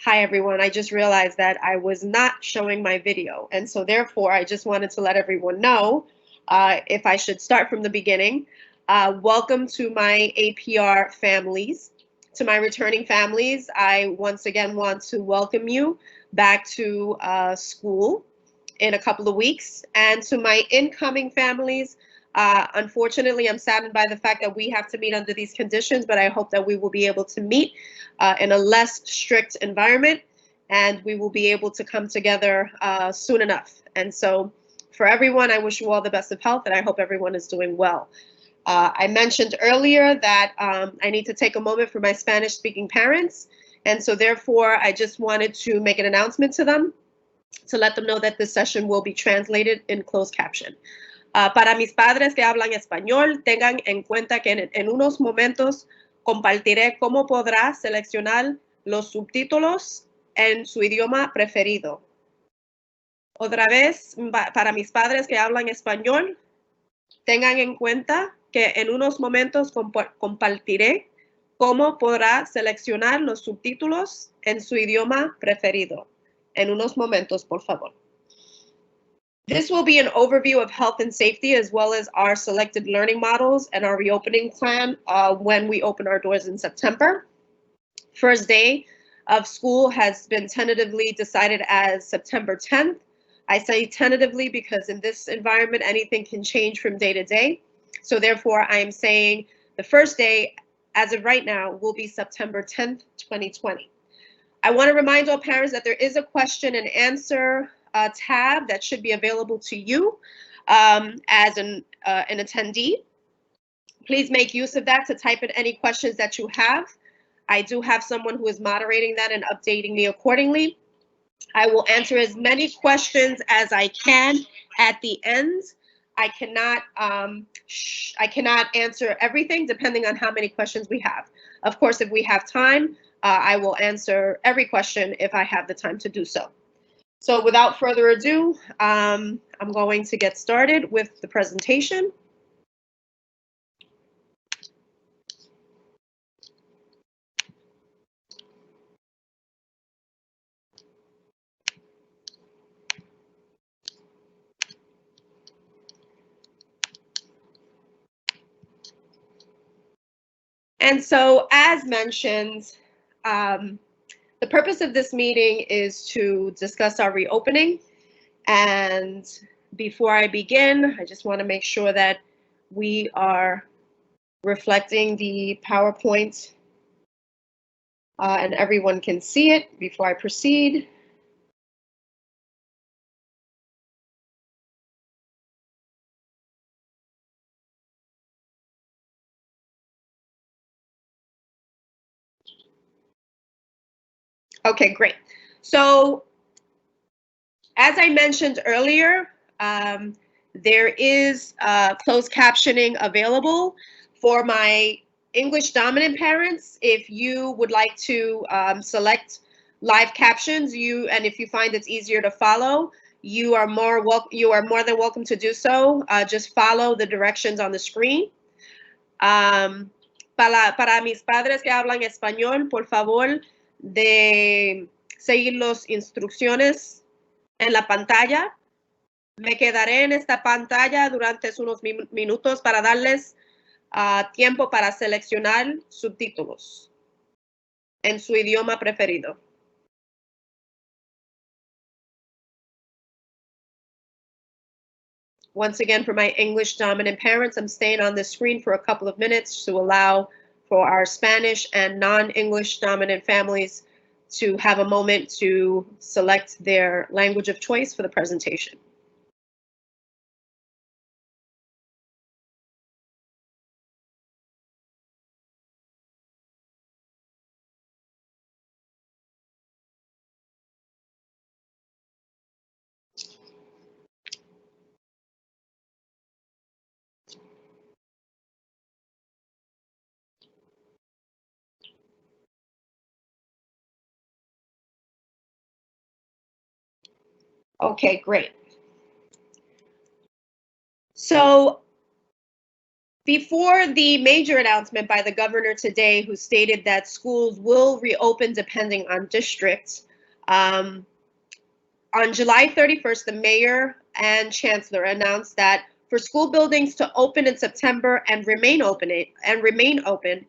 Hi everyone, I just realized that I was not showing my video, and so therefore I just wanted to let everyone know if I should start from the beginning. Welcome to my APR families. To my returning families, I once again want to welcome you back to school in a couple of weeks. And to my incoming families, unfortunately, I'm saddened by the fact that we have to meet under these conditions, but I hope that we will be able to meet in a less strict environment, and we will be able to come together soon enough. And so for everyone, I wish you all the best of health, and I hope everyone is doing well. I mentioned earlier that I need to take a moment for my Spanish-speaking parents, and so therefore I just wanted to make an announcement to them to let them know that this session will be translated in closed caption. Para mis padres que hablan español, tengan en cuenta que en unos momentos compartiré cómo podrá seleccionar los subtítulos en su idioma preferido. Otra vez, para mis padres que hablan español, tengan en cuenta que en unos momentos compartiré cómo podrá seleccionar los subtítulos en su idioma preferido. En unos momentos, por favor. This will be an overview of health and safety, as well as our selected learning models and our reopening plan when we open our doors in September. First day of school has been tentatively decided as September 10th. I say tentatively because in this environment, anything can change from day to day. So therefore, I am saying the first day, as of right now, will be September 10th, 2020. I want to remind all parents that there is a question and answer tab that should be available to you as an attendee. Please make use of that to type in any questions that you have. I do have someone who is moderating that and updating me accordingly. I will answer as many questions as I can at the end. I cannot answer everything depending on how many questions we have. Of course, if we have time, I will answer every question if I have the time to do so. So without further ado, I'm going to get started with the presentation. And so, as mentioned, the purpose of this meeting is to discuss our reopening. And before I begin, I just want to make sure that we are reflecting the PowerPoint and everyone can see it before I proceed. Okay, great. So as I mentioned earlier, there is closed captioning available for my English dominant parents. If you would like to select live captions, and if you find it's easier to follow, you are more than welcome to do so. Just follow the directions on the screen. Para mis padres que hablan español, por favor, de seguir las instrucciones en la pantalla. Me quedaré en esta pantalla durante unos minutos para darles tiempo para seleccionar subtítulos en su idioma preferido. Once again, for my English dominant parents, I'm staying on the screen for a couple of minutes to allow for our Spanish and non-English dominant families to have a moment to select their language of choice for the presentation. Okay, great. So Before the major announcement by the governor today, who stated that schools will reopen depending on district, on July 31st, the mayor and chancellor announced that for school buildings to open in September and remain open,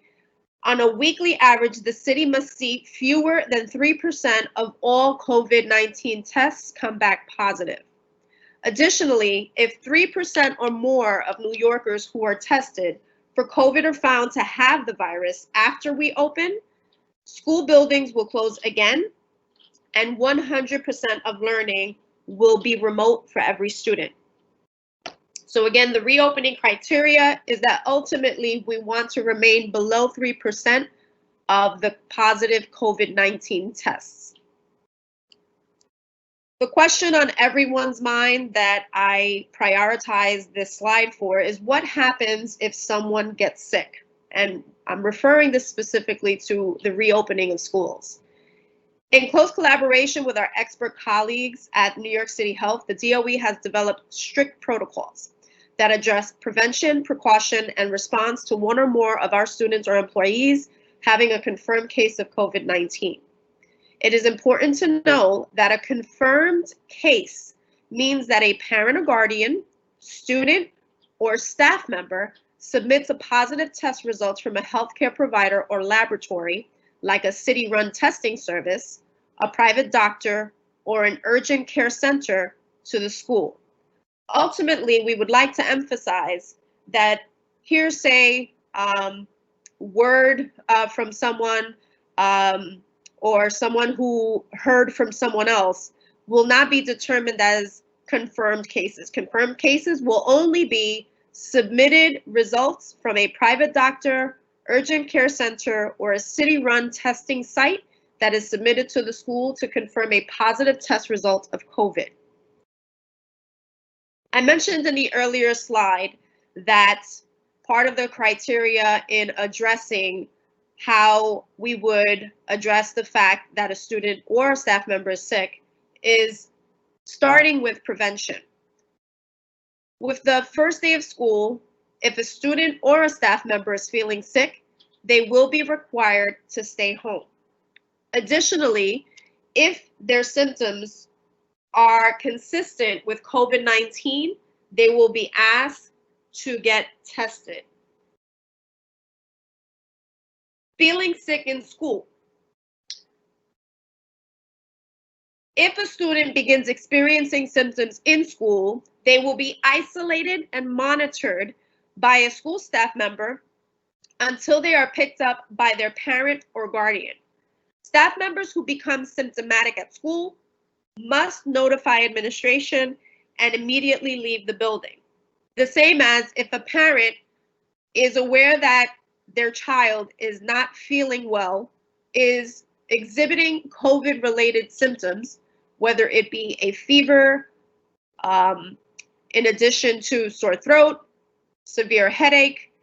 on a weekly average, the city must see fewer than 3% of all COVID-19 tests come back positive. Additionally, if 3% or more of New Yorkers who are tested for COVID are found to have the virus after we open, school buildings will close again, and 100% of learning will be remote for every student. So again, the reopening criteria is that ultimately we want to remain below 3% of the positive COVID-19 tests. The question on everyone's mind that I prioritize this slide for is what happens if someone gets sick? And I'm referring this specifically to the reopening of schools. In close collaboration with our expert colleagues at New York City Health, the DOE has developed strict protocols that address prevention, precaution, and response to one or more of our students or employees having a confirmed case of COVID-19. It is important to know that a confirmed case means that a parent or guardian, student, or staff member submits a positive test results from a healthcare provider or laboratory, like a city-run testing service, a private doctor, or an urgent care center to the school. Ultimately, we would like to emphasize that hearsay, word from someone, or someone who heard from someone else will not be determined as confirmed cases. Confirmed cases will only be submitted results from a private doctor, urgent care center, or a city-run testing site that is submitted to the school to confirm a positive test result of COVID. I mentioned in the earlier slide that part of the criteria in addressing how we would address the fact that a student or a staff member is sick is starting with prevention. With the first day of school, if a student or a staff member is feeling sick, they will be required to stay home. Additionally, if their symptoms are consistent with COVID-19, they will be asked to get tested. Feeling sick in school. If a student begins experiencing symptoms in school, they will be isolated and monitored by a school staff member until they are picked up by their parent or guardian. Staff members who become symptomatic at school must notify administration and immediately leave the building. The same as if a parent is aware that their child is not feeling well, is exhibiting COVID-related symptoms, whether it be a fever, in addition to sore throat, severe headache,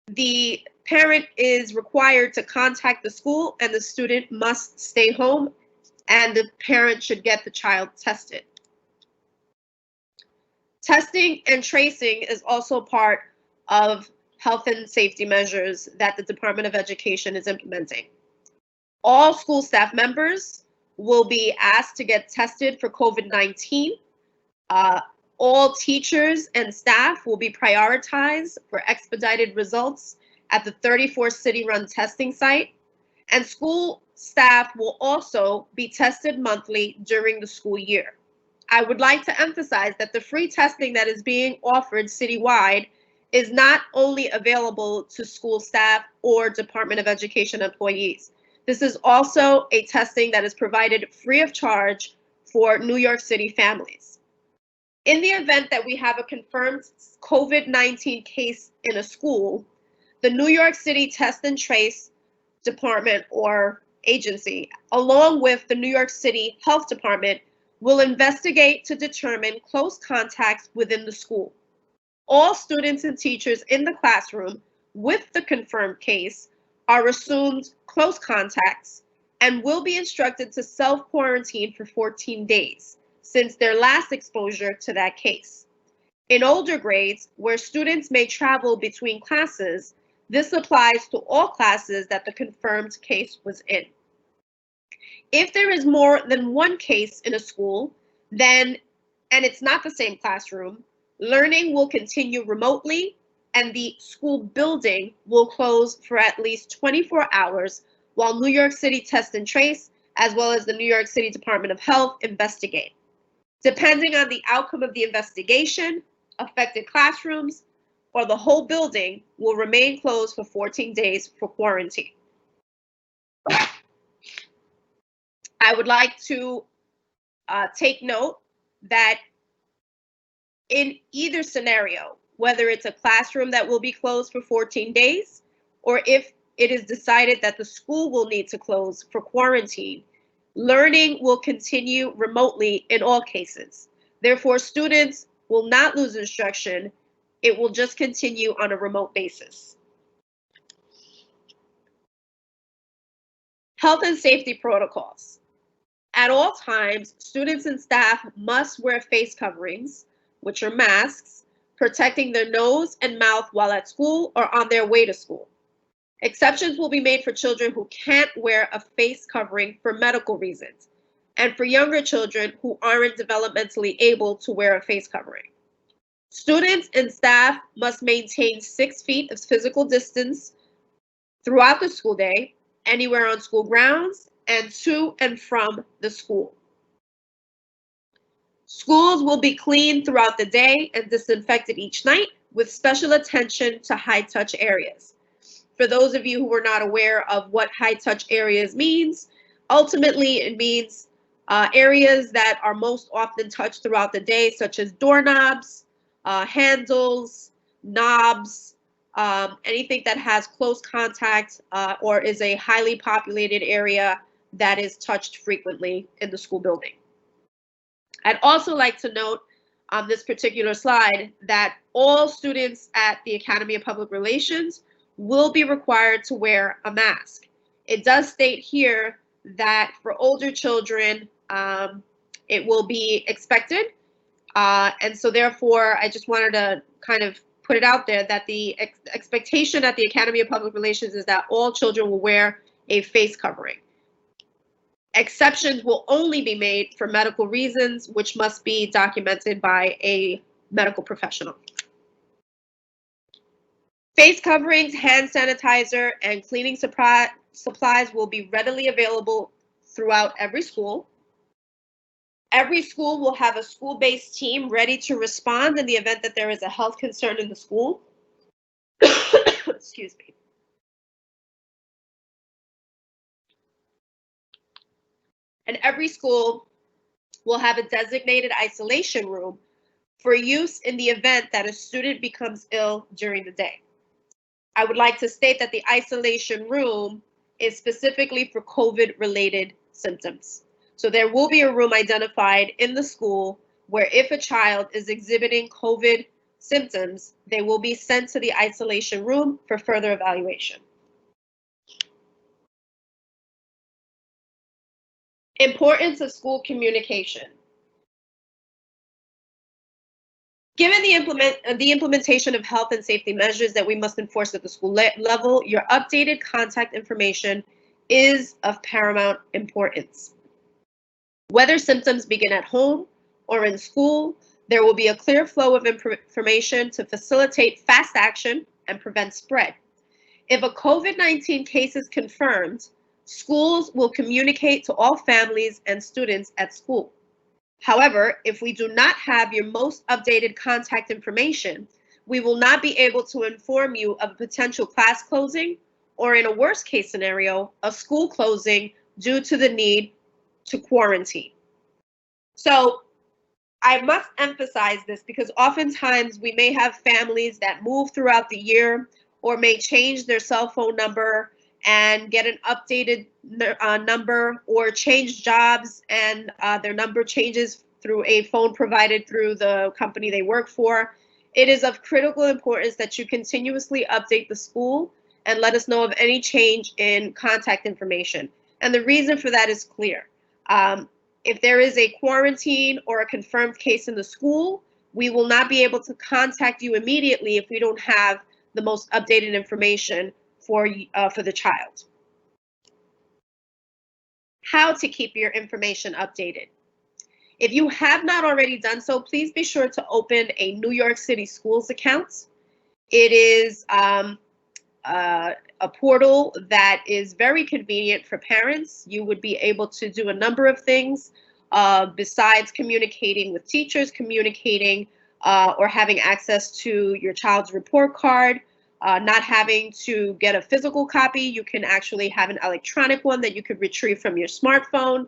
the parent is required to contact the school and the student must stay home, and the parent should get the child tested. Testing and tracing is also part of health and safety measures that the Department of Education is implementing. All school staff members will be asked to get tested for COVID-19. All teachers and staff will be prioritized for expedited results at the 34 city-run testing site, and school staff will also be tested monthly during the school year. I would like to emphasize that the free testing that is being offered citywide is not only available to school staff or Department of Education employees. This is also a testing that is provided free of charge for New York City families. In the event that we have a confirmed COVID-19 case in a school, the New York City Test and Trace Department or agency, along with the New York City Health Department, will investigate to determine close contacts within the school. All students and teachers in the classroom with the confirmed case are assumed close contacts and will be instructed to self-quarantine for 14 days since their last exposure to that case. In older grades, where students may travel between classes, this applies to all classes that the confirmed case was in. If there is more than one case in a school, then, and it's not the same classroom, learning will continue remotely and the school building will close for at least 24 hours while New York City Test and Trace, as well as the New York City Department of Health, investigate. Depending on the outcome of the investigation, affected classrooms or the whole building will remain closed for 14 days for quarantine. I would like to take note that in either scenario, whether it's a classroom that will be closed for 14 days, or if it is decided that the school will need to close for quarantine, learning will continue remotely in all cases. Therefore, students will not lose instruction. It will just continue on a remote basis. Health and safety protocols. At all times, students and staff must wear face coverings, which are masks, protecting their nose and mouth while at school or on their way to school. Exceptions will be made for children who can't wear a face covering for medical reasons, and for younger children who aren't developmentally able to wear a face covering. Students and staff must maintain 6 feet of physical distance throughout the school day, anywhere on school grounds, and to and from the school. Schools will be cleaned throughout the day and disinfected each night with special attention to high-touch areas. For those of you who are not aware of what high-touch areas means, ultimately it means areas that are most often touched throughout the day, such as doorknobs, handles, knobs, anything that has close contact or is a highly populated area that is touched frequently in the school building. I'd also like to note on this particular slide that all students at the Academy of Public Relations will be required to wear a mask. It does state here that for older children, it will be expected. And so therefore, I just wanted to kind of put it out there that the expectation at the Academy of Public Relations is that all children will wear a face covering. Exceptions will only be made for medical reasons, which must be documented by a medical professional. Face coverings, hand sanitizer, and cleaning supplies will be readily available throughout every school. Every school will have a school-based team ready to respond in the event that there is a health concern in the school. Excuse me. And every school will have a designated isolation room for use in the event that a student becomes ill during the day. I would like to state that the isolation room is specifically for COVID-related symptoms. So there will be a room identified in the school where if a child is exhibiting COVID symptoms, they will be sent to the isolation room for further evaluation. Importance of school communication. Given the implementation of health and safety measures that we must enforce at the school level, your updated contact information is of paramount importance. Whether symptoms begin at home or in school, there will be a clear flow of information to facilitate fast action and prevent spread. If a COVID-19 case is confirmed, schools will communicate to all families and students at school. However, if we do not have your most updated contact information, we will not be able to inform you of a potential class closing or, in a worst case scenario, a school closing due to the need to quarantine. So I must emphasize this because oftentimes we may have families that move throughout the year or may change their cell phone number and get an updated number, or change jobs and their number changes through a phone provided through the company they work for. It is of critical importance that you continuously update the school and let us know of any change in contact information. And the reason for that is clear. If there is a quarantine or a confirmed case in the school, we will not be able to contact you immediately if we don't have the most updated information for the child. How to keep your information updated. If you have not already done so, please be sure to open a New York City Schools account. It is a portal that is very convenient for parents. You would be able to do a number of things besides communicating with teachers, communicating or having access to your child's report card, not having to get a physical copy. You can actually have an electronic one that you could retrieve from your smartphone.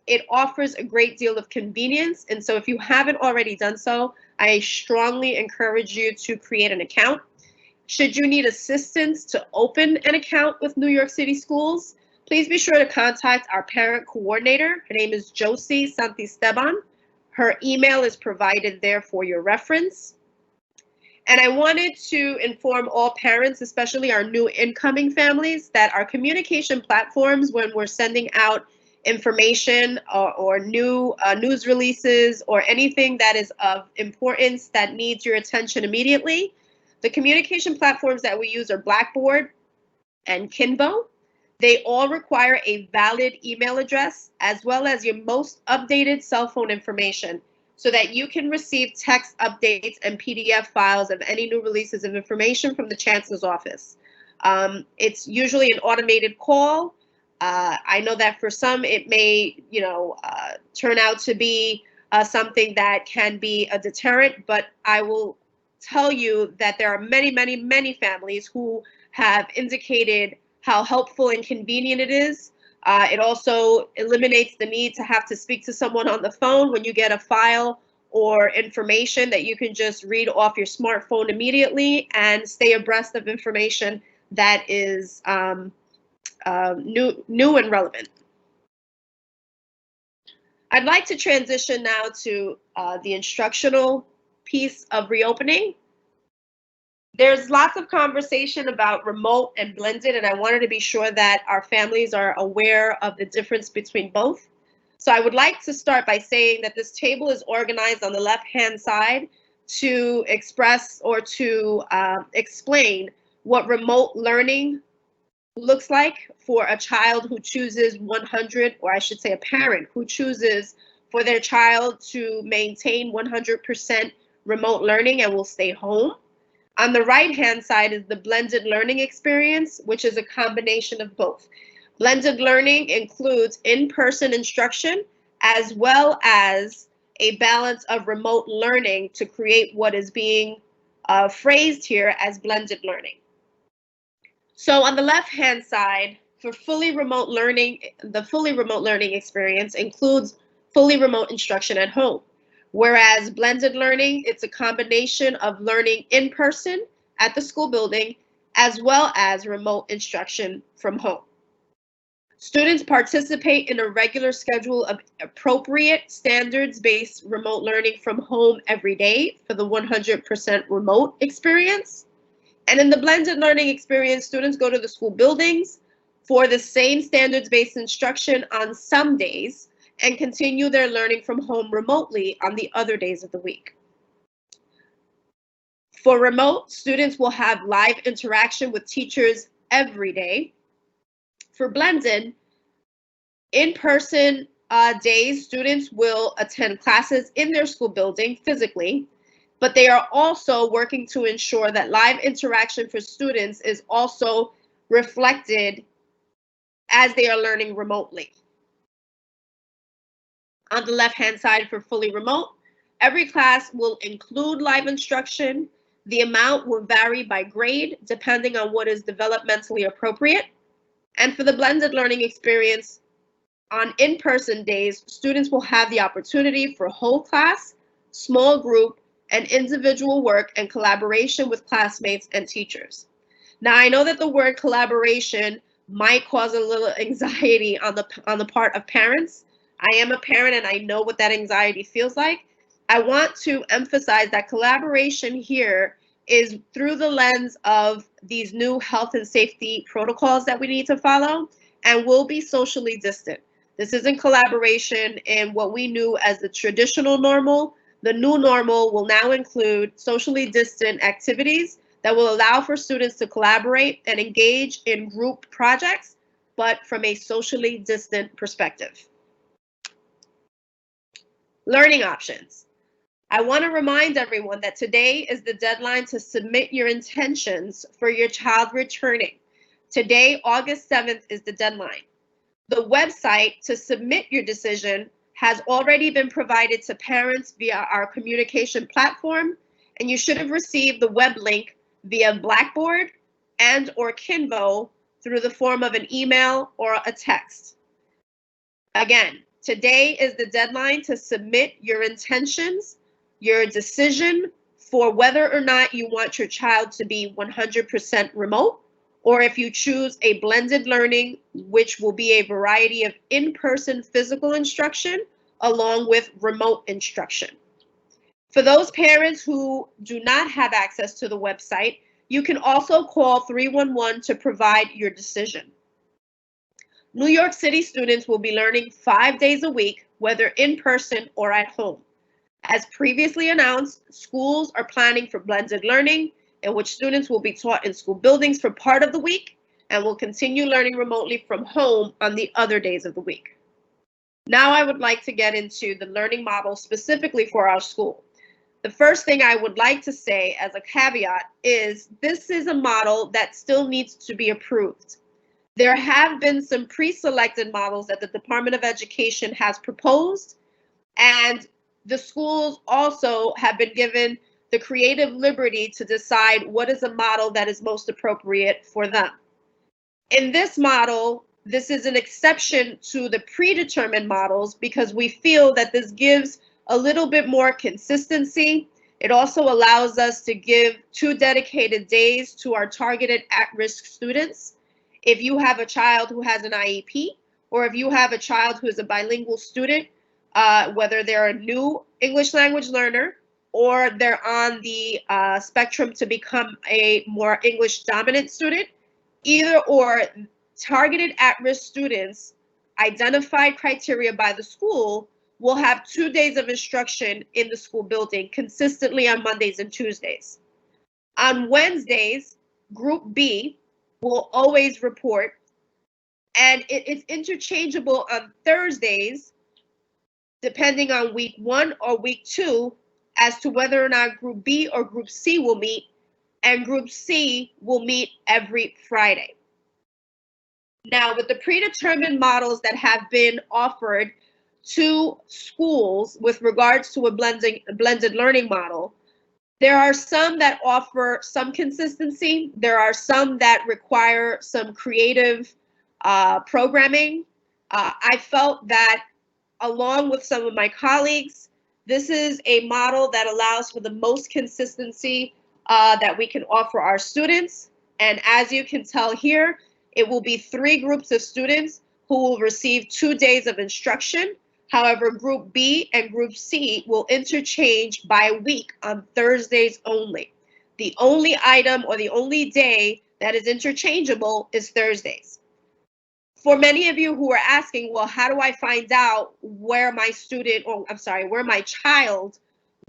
It offers a great deal of convenience. And so if you haven't already done so, I strongly encourage you to create an account. Should you need assistance to open an account with New York City Schools, please be sure to contact our parent coordinator. Her name is Josie Santisteban. Her email is provided there for your reference. And I wanted to inform all parents, especially our new incoming families, that our communication platforms, when we're sending out information or new news releases or anything that is of importance that needs your attention immediately, the communication platforms that we use are Blackboard and Kinvo. They all require a valid email address as well as your most updated cell phone information so that you can receive text updates and PDF files of any new releases of information from the Chancellor's office. It's usually an automated call. I know that for some it may, turn out to be something that can be a deterrent, but I will tell you that there are many, many, many families who have indicated how helpful and convenient it is. It also eliminates the need to have to speak to someone on the phone when you get a file or information that you can just read off your smartphone immediately and stay abreast of information that is new and relevant. I'd like to transition now to the instructional piece of reopening. There's lots of conversation about remote and blended, and I wanted to be sure that our families are aware of the difference between both. So I would like to start by saying that this table is organized on the left-hand side to express or to explain what remote learning looks like for a child who chooses 100, or I should say a parent who chooses for their child to maintain 100% remote learning and will stay home. On the right-hand side is the blended learning experience, which is a combination of both. Blended learning includes in-person instruction as well as a balance of remote learning to create what is being phrased here as blended learning. So on the left-hand side, for fully remote learning, the fully remote learning experience includes fully remote instruction at home. Whereas blended learning, it's a combination of learning in person at the school building, as well as remote instruction from home. Students participate in a regular schedule of appropriate standards-based remote learning from home every day for the 100% remote experience. And in the blended learning experience, students go to the school buildings for the same standards-based instruction on some days and continue their learning from home remotely on the other days of the week. For remote, students will have live interaction with teachers every day. For blended, in-person days, students will attend classes in their school building physically, but they are also working to ensure that live interaction for students is also reflected as they are learning remotely. On the left-hand side for fully remote, every class will include live instruction. The amount will vary by grade depending on what is developmentally appropriate. And for the blended learning experience, on in-person days, students will have the opportunity for whole class, small group, and individual work and collaboration with classmates and teachers. Now, I know that the word collaboration might cause a little anxiety on the part of parents. I am a parent and I know what that anxiety feels like. I want to emphasize that collaboration here is through the lens of these new health and safety protocols that we need to follow and will be socially distant. This isn't collaboration in what we knew as the traditional normal. The new normal will now include socially distant activities that will allow for students to collaborate and engage in group projects, but from a socially distant perspective. Learning options. I want to remind everyone that today is the deadline to submit your intentions for your child returning. Today, August 7th, is the deadline. The website to submit your decision has already been provided to parents via our communication platform, and you should have received the web link via Blackboard and or Kinvo through the form of an email or a text. Again, today is the deadline to submit your intentions, your decision for whether or not you want your child to be 100% remote, or if you choose a blended learning, which will be a variety of in-person physical instruction along with remote instruction. For those parents who do not have access to the website, you can also call 311 to provide your decision. New York City students will be learning 5 days a week, whether in person or at home. As previously announced, schools are planning for blended learning, in which students will be taught in school buildings for part of the week and will continue learning remotely from home on the other days of the week. Now I would like to get into the learning model specifically for our school. The first thing I would like to say as a caveat is this is a model that still needs to be approved. There have been some pre-selected models that the Department of Education has proposed, and the schools also have been given the creative liberty to decide what is a model that is most appropriate for them. In this model, this is an exception to the predetermined models because we feel that this gives a little bit more consistency. It also allows us to give 2 dedicated days to our targeted at-risk students. If you have a child who has an IEP, or if you have a child who is a bilingual student, whether they're a new English language learner or they're on the spectrum to become a more English dominant student, either or, targeted at-risk students, identified criteria by the school, will have 2 days of instruction in the school building consistently on Mondays and Tuesdays. On Wednesdays, Group B will always report, and it is interchangeable on Thursdays, depending on week 1 or week 2, as to whether or not Group B or Group C will meet, and Group C will meet every Friday. Now, with the predetermined models that have been offered to schools with regards to a blended learning model, there are some that offer some consistency. There are some that require some creative programming. I felt that, along with some of my colleagues, this is a model that allows for the most consistency that we can offer our students. And as you can tell here, it will be 3 groups of students who will receive 2 days of instruction. However, Group B and Group C will interchange by week on Thursdays only. The only item or the only day that is interchangeable is Thursdays. For many of you who are asking, well, how do I find out where my student, or I'm sorry, where my child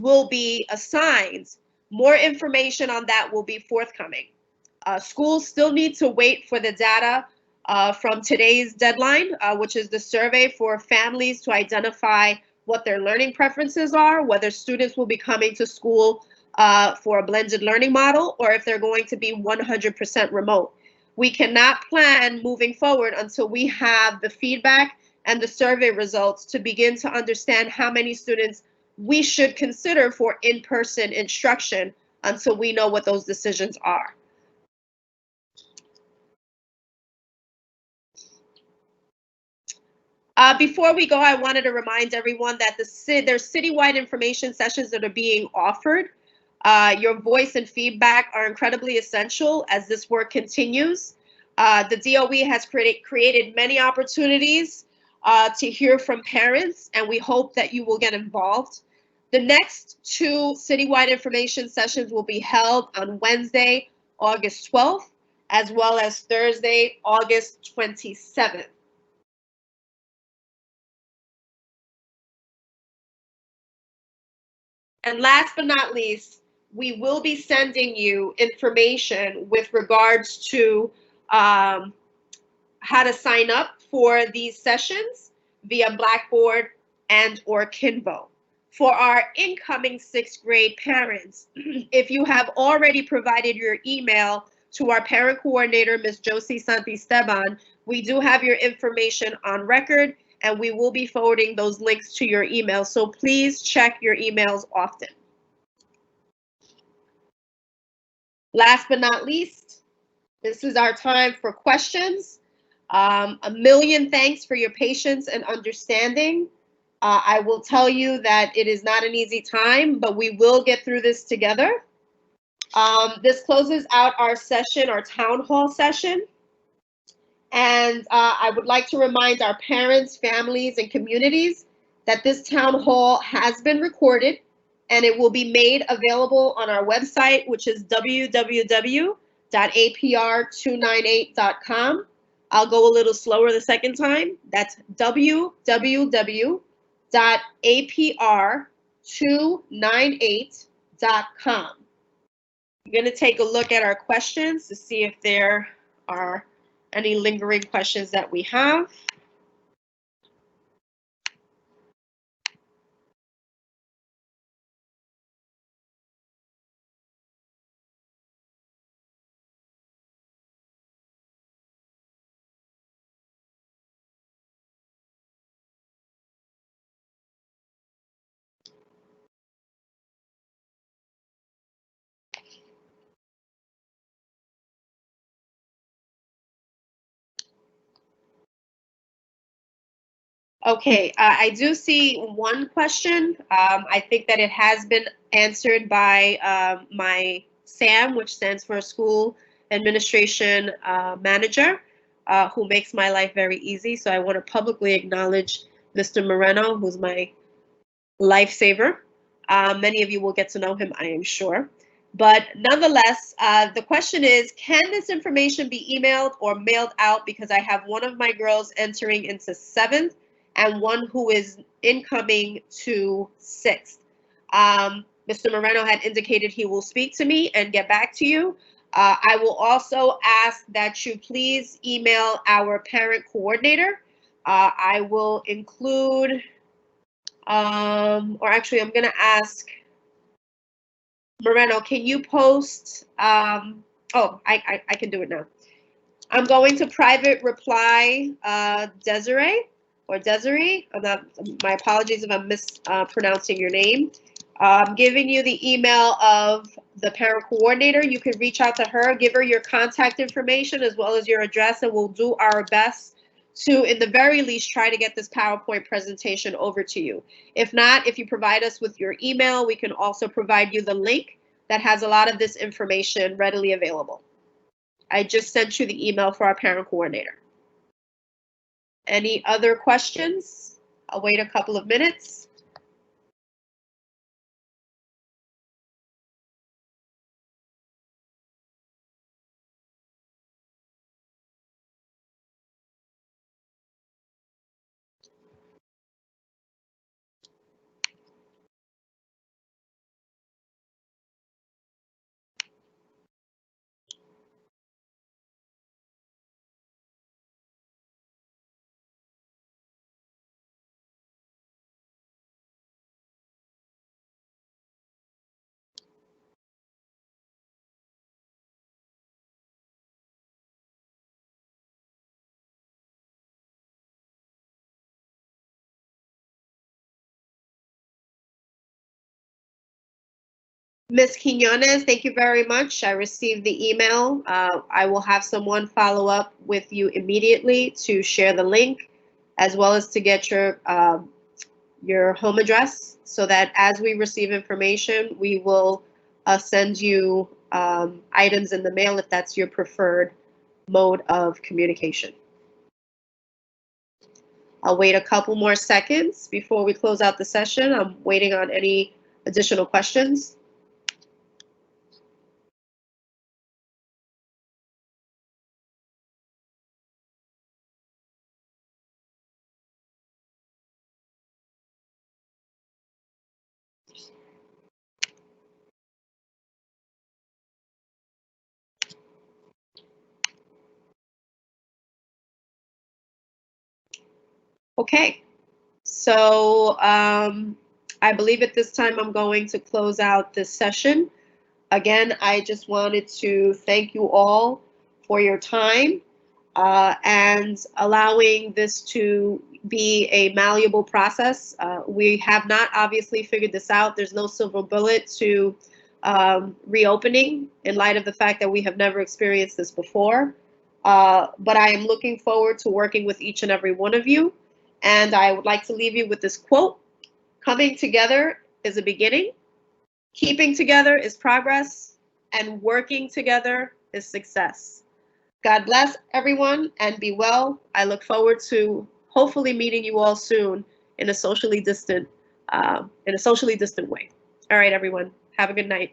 will be assigned? More information on that will be forthcoming. Schools still need to wait for the data from today's deadline, which is the survey for families to identify what their learning preferences are, whether students will be coming to school for a blended learning model, or if they're going to be 100% remote. We cannot plan moving forward until we have the feedback and the survey results to begin to understand how many students we should consider for in-person instruction until we know what those decisions are. Before we go, I wanted to remind everyone that there's citywide information sessions that are being offered. Your voice and feedback are incredibly essential as this work continues. The DOE has created many opportunities to hear from parents, and we hope that you will get involved. The next 2 citywide information sessions will be held on Wednesday, August 12th, as well as Thursday, August 27th. And last but not least, we will be sending you information with regards to how to sign up for these sessions via Blackboard and or Kinvo. For our incoming 6th grade parents, if you have already provided your email to our parent coordinator, Ms. Josie Santisteban, we do have your information on record and we will be forwarding those links to your email. So please check your emails often. Last but not least, this is our time for questions. A million thanks for your patience and understanding. I will tell you that it is not an easy time, but we will get through this together. This closes out our session, our town hall session. And I would like to remind our parents, families, and communities that this town hall has been recorded and it will be made available on our website, which is www.apr298.com. I'll go a little slower the second time. That's www.apr298.com. I'm going to take a look at our questions to see if there are any lingering questions that we have. Okay, I do see one question. I think that it has been answered by my SAM, which stands for School Administration Manager, who makes my life very easy. So I want to publicly acknowledge Mr. Moreno, who's my lifesaver. Many of you will get to know him, I am sure. But nonetheless, the question is, can this information be emailed or mailed out? Because I have one of my girls entering into 7th and one who is incoming to 6th. Mr. Moreno had indicated he will speak to me and get back to you. I will also ask that you please email our parent coordinator. I will include, or actually I'm gonna ask Moreno, can you post, oh, I can do it now. I'm going to private reply Desiree. My apologies if I'm mispronouncing your name. I'm giving you the email of the parent coordinator. You can reach out to her, give her your contact information as well as your address, and we'll do our best to, in the very least, try to get this PowerPoint presentation over to you. If not, if you provide us with your email, we can also provide you the link that has a lot of this information readily available. I just sent you the email for our parent coordinator. Any other questions? I'll wait a couple of minutes. Ms. Quinones, thank you very much. I received the email. I will have someone follow up with you immediately to share the link, as well as to get your home address, so that as we receive information, we will send you items in the mail if that's your preferred mode of communication. I'll wait a couple more seconds before we close out the session. I'm waiting on any additional questions. Okay, so I believe at this time I'm going to close out this session. Again, I just wanted to thank you all for your time and allowing this to be a malleable process. We have not obviously figured this out. There's no silver bullet to reopening in light of the fact that we have never experienced this before. But I am looking forward to working with each and every one of you. And I would like to leave you with this quote: coming together is a beginning, keeping together is progress, and working together is success. God bless everyone and be well. I look forward to hopefully meeting you all soon in a socially distant way. All right, everyone. Have a good night.